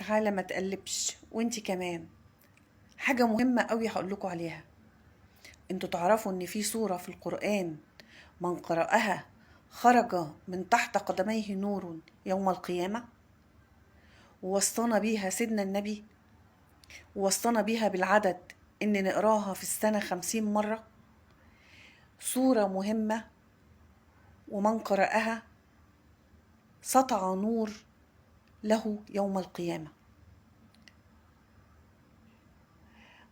تعالى ما تقلبش وانتي كمان. حاجة مهمة قوي هقولكوا عليها. انتوا تعرفوا ان في سورة في القرآن من قرأها خرج من تحت قدميه نور يوم القيامة، ووصانا بيها سيدنا النبي، ووصانا بيها بالعدد ان نقراها في السنة 50 مرة. سورة مهمة، ومن قرأها سطع نور له يوم القيامة.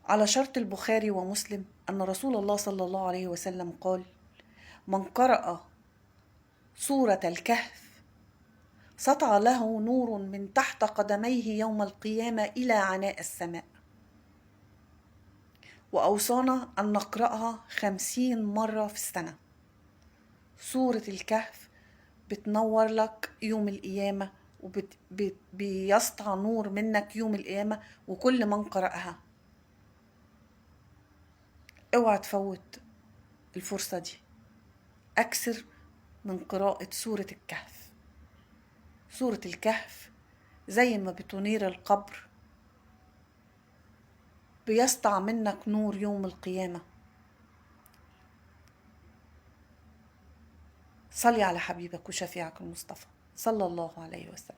على شرط البخاري ومسلم أن رسول الله صلى الله عليه وسلم قال: من قرأ سورة الكهف سطع له نور من تحت قدميه يوم القيامة إلى عناء السماء. وأوصانا أن نقرأها 50 مرة في السنة. سورة الكهف بتنور لك يوم القيامة، وبيسطع نور منك يوم القيامة وكل من قرأها. اوعى تفوت الفرصة دي. أكثر من قراءة سورة الكهف. سورة الكهف زي ما بتنير القبر بيسطع منك نور يوم القيامة. صلي على حبيبك وشفيعك المصطفى صلى الله عليه وسلم.